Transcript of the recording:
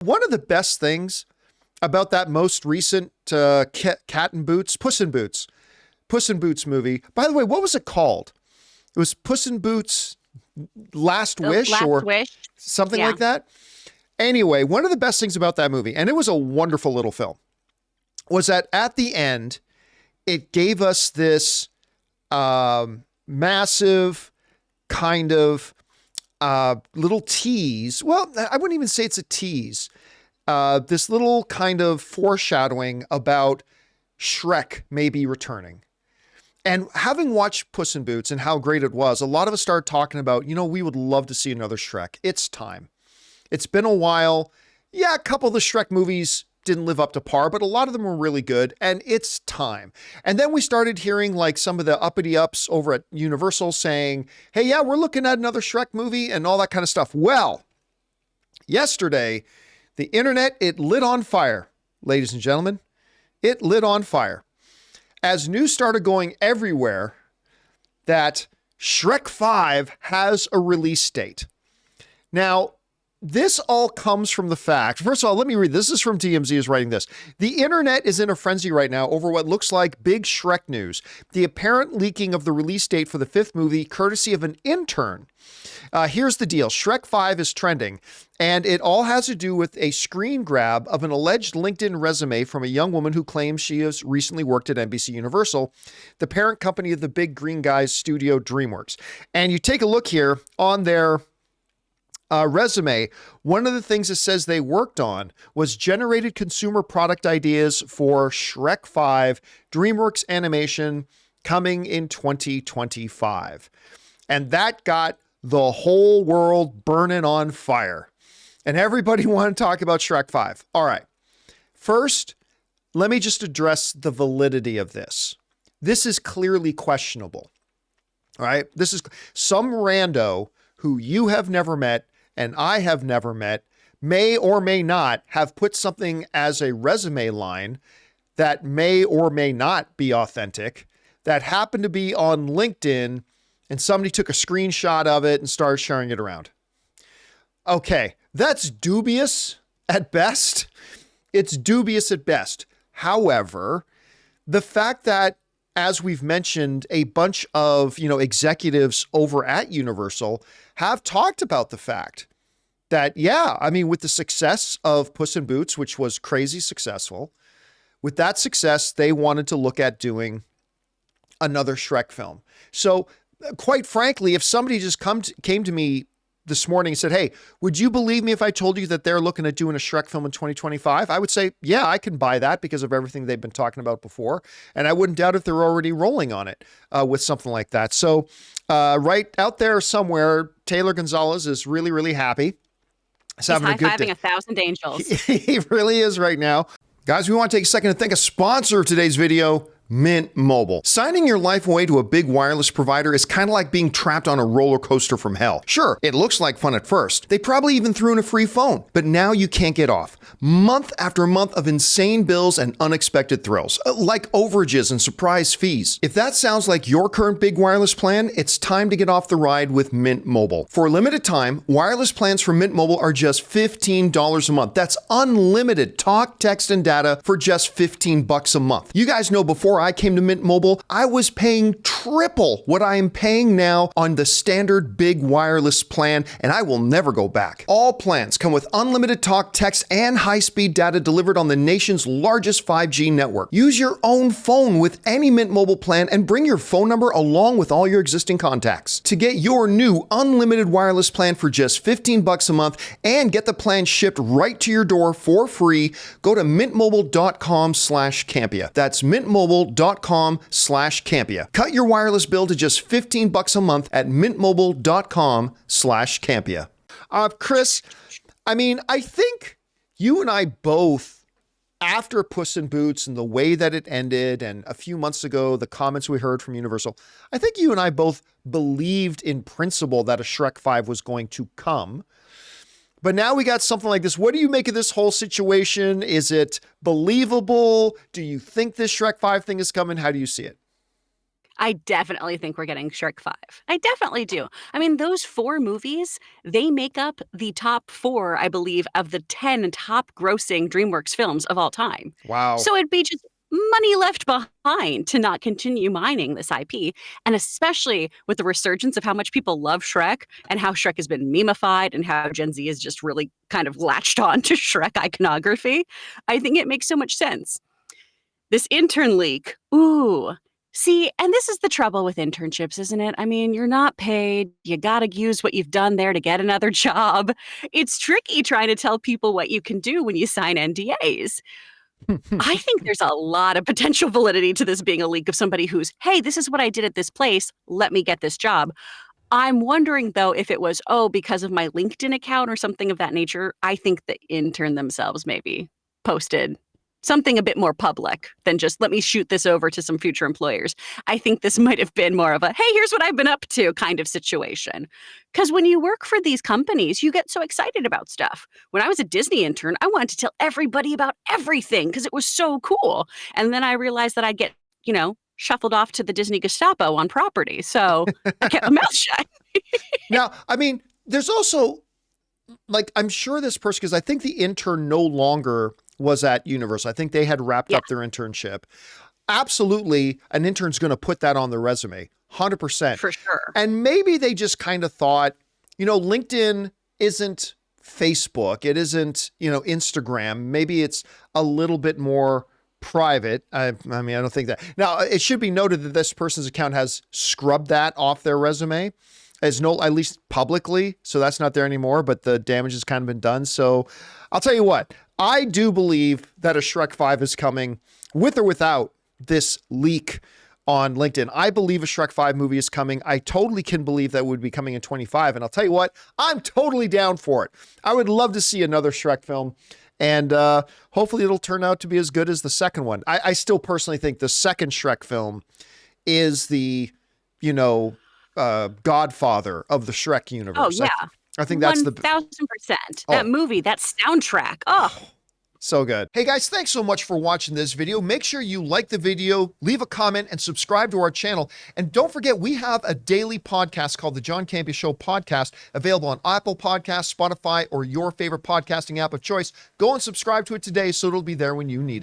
One of the best things about that most recent Puss in Boots movie. By the way, what was it called? It was Puss in Boots Last Wish or something like that. Anyway, one of the best things about that movie, and it was a wonderful little film, was that at the end, it gave us this massive kind of little tease. Well, I wouldn't even say it's a tease. This little kind of foreshadowing about Shrek maybe returning. And having watched Puss in Boots and how great it was, a lot of us started talking about, we would love to see another Shrek. It's time. It's been a while. Yeah, a couple of the Shrek movies didn't live up to par, but a lot of them were really good, and it's time. And then we started hearing like some of the uppity ups over at Universal saying, hey, yeah, we're looking at another Shrek movie and all that kind of stuff. Well, yesterday, the internet, it lit on fire, ladies and gentlemen. It lit on fire. As news started going everywhere that Shrek 5 has a release date. Now, this all comes from the fact, first of all, let me read. This is from TMZ is writing this. The internet is in a frenzy right now over what looks like big Shrek news. The apparent leaking of the release date for the fifth movie, courtesy of an intern. Here's the deal. Shrek 5 is trending, and it all has to do with a screen grab of an alleged LinkedIn resume from a young woman who claims she has recently worked at NBC Universal, the parent company of the big green guys studio DreamWorks. And you take a look here on their resume, one of the things it says they worked on was generated consumer product ideas for Shrek 5 DreamWorks animation coming in 2025. And that got the whole world burning on fire. And everybody wanted to talk about Shrek 5. All right. First, let me just address the validity of this. This is clearly questionable. All right. This is some rando who you have never met and I have never met, may or may not have put something as a resume line that may or may not be authentic, that happened to be on LinkedIn, and somebody took a screenshot of it and started sharing it around. Okay, that's dubious at best. It's dubious at best. However, the fact that, as we've mentioned, a bunch of, executives over at Universal have talked about the fact that, with the success of Puss in Boots, which was crazy successful, with that success, they wanted to look at doing another Shrek film. So quite frankly, if somebody just came to me this morning and said, hey, would you believe me if I told you that they're looking at doing a Shrek film in 2025? I would say, yeah, I can buy that because of everything they've been talking about before. And I wouldn't doubt if they're already rolling on it with something like that. So right out there somewhere, Taylor Gonzalez is really, really happy. He's having a good day. High-fiving 1,000 angels. He really is right now. Guys, we want to take a second to thank a sponsor of today's video, Mint Mobile. Signing your life away to a big wireless provider is kind of like being trapped on a roller coaster from hell. Sure, it looks like fun at first. They probably even threw in a free phone, but now you can't get off. Month after month of insane bills and unexpected thrills, like overages and surprise fees. If that sounds like your current big wireless plan, it's time to get off the ride with Mint Mobile. For a limited time, wireless plans from Mint Mobile are just $15 a month. That's unlimited talk, text, and data for just $15 a month. You guys know before I came to Mint Mobile, I was paying triple what I am paying now on the standard big wireless plan, and I will never go back. All plans come with unlimited talk, text, and high-speed data delivered on the nation's largest 5G network. Use your own phone with any Mint Mobile plan and bring your phone number along with all your existing contacts. To get your new unlimited wireless plan for just $15 a month and get the plan shipped right to your door for free, go to mintmobile.com/Campea. That's mintmobile.com/Campea. Cut your wireless bill to just $15 a month at mintmobile.com/Campea. Chris, I think you and I both, after Puss in Boots and the way that it ended, and a few months ago, the comments we heard from Universal, I think you and I both believed in principle that a Shrek 5 was going to come. But now we got something like this. What do you make of this whole situation? Is it believable? Do you think this Shrek 5 thing is coming? How do you see it? I definitely think we're getting Shrek 5. I definitely do. I mean, those 4 movies, they make up the top 4, I believe, of the 10 top grossing DreamWorks films of all time. Wow. So it'd be just money left behind to not continue mining this IP. And especially with the resurgence of how much people love Shrek and how Shrek has been memeified and how Gen Z is just really kind of latched on to Shrek iconography, I think it makes so much sense. This intern leak, ooh. See, and this is the trouble with internships, isn't it? I mean, you're not paid. You got to use what you've done there to get another job. It's tricky trying to tell people what you can do when you sign NDAs. I think there's a lot of potential validity to this being a leak of somebody who's, hey, this is what I did at this place. Let me get this job. I'm wondering, though, if it was, oh, because of my LinkedIn account or something of that nature. I think the intern themselves maybe posted something a bit more public than just let me shoot this over to some future employers. I think this might have been more of a, hey, here's what I've been up to kind of situation. Because when you work for these companies, you get so excited about stuff. When I was a Disney intern, I wanted to tell everybody about everything because it was so cool. And then I realized that I'd get, shuffled off to the Disney Gestapo on property. So I kept my mouth shut. Now, I mean, there's also, like, I'm sure this person, because I think the intern no longer was at Universal. I think they had wrapped up their internship. Absolutely, an intern's going to put that on their resume, 100%. For sure. And maybe they just kind of thought, LinkedIn isn't Facebook. It isn't, Instagram. Maybe it's a little bit more private. I mean, I don't think that. Now, it should be noted that this person's account has scrubbed that off their resume, as at least publicly. So that's not there anymore, but the damage has kind of been done. So I'll tell you what, I do believe that a Shrek 5 is coming with or without this leak on LinkedIn. I believe a Shrek 5 movie is coming. I totally can believe that would be coming in 25. And I'll tell you what, I'm totally down for it. I would love to see another Shrek film. And hopefully it'll turn out to be as good as the second one. I still personally think the second Shrek film is the, godfather of the Shrek universe. Oh, yeah. I think that's 1,000%. That movie, that soundtrack. Oh, so good. Hey guys, thanks so much for watching this video. Make sure you like the video, leave a comment, and subscribe to our channel. And don't forget, we have a daily podcast called the John Campea Show podcast, available on Apple Podcasts, Spotify, or your favorite podcasting app of choice. Go and subscribe to it today so it'll be there when you need it.